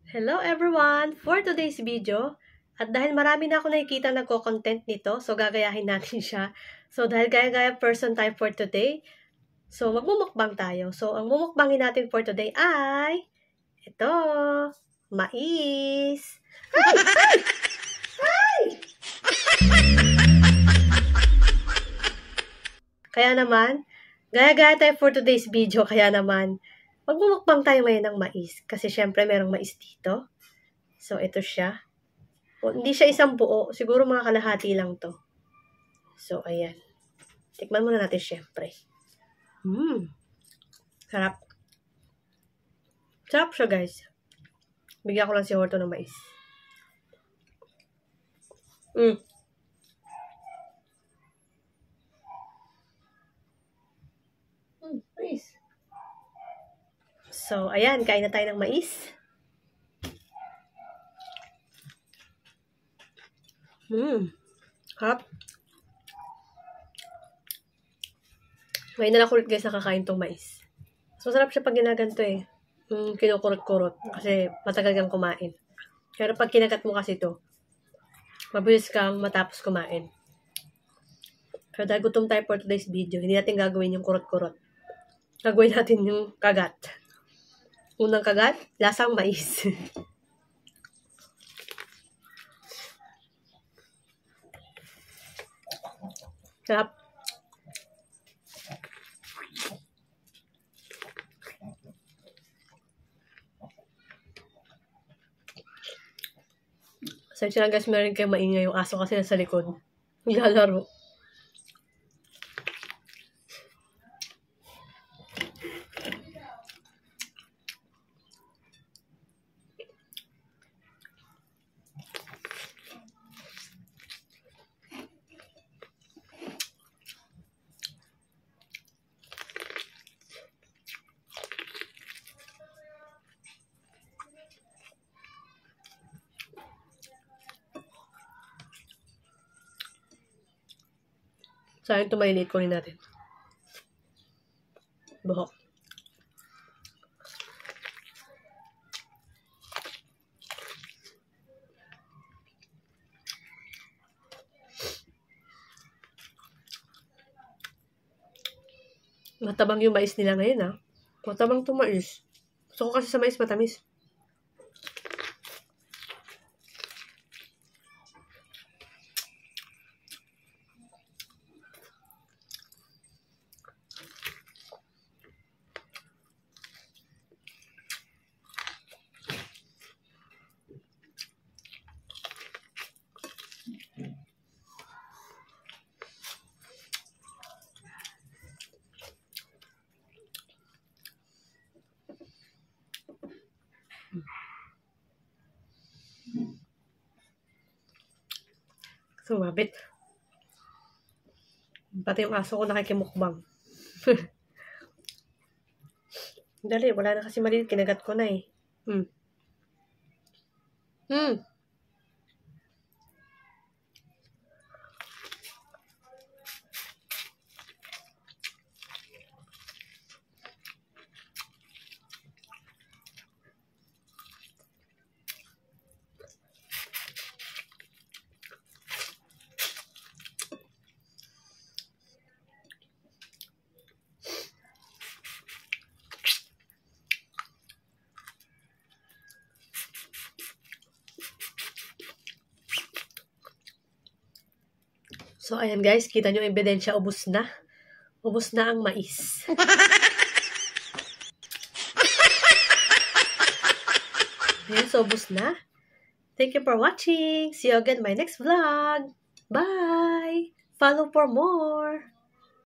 Hello everyone! For today's video, at dahil marami na ako nakikita nagko-content nito, so gagayahin natin siya. So dahil gaya-gaya person tayo for today, so magmumukbang tayo. So ang mumukbangin natin for today ay ito, mais. Ay! Kaya naman, gaya-gaya tayo for today's video, kaya naman magmumukbang tayo ngayon ng mais. Kasi syempre merong mais dito. So, ito siya. O, hindi siya isang buo. Siguro mga kalahati lang to. So, ayan. Tikman muna natin syempre. Sarap. Sarap siya, guys. Bigyan ko lang si Horto ng mais. Mais. So, ayan. Kain na tayo ng mais. Harap. Ngayon na lang ulit guys nakakain tong mais. So, sarap siya pag ginaganto eh. Kinukurot-kurot. Kasi matagal kang kumain. Pero pag kinagat mo kasi to, mabilis kang matapos kumain. Pero dahil gutom tayo for today's video, hindi natin gagawin yung kurot-kurot. Gagawin natin yung kagat. Unang kagat, lasang mais. Sarap. Sabi na guys, meron kayo maingay yung aso kasi nasa likod. Naglalaro. Sayang ito mainit ko rin natin. Buhok. Matabang yung mais nila ngayon ha. Matabang itong mais. Gusto ko kasi sa mais matamis. Sumabit. Pati yung aso ko nakikimukbang. Dali, wala na kasi maliit. Kinagat ko na eh. So, ayan guys, kita nyo ebidensya, ubos na. Ubos na ang mais. Ayan, so ubos na. Thank you for watching. See you again in my next vlog. Bye! Follow for more.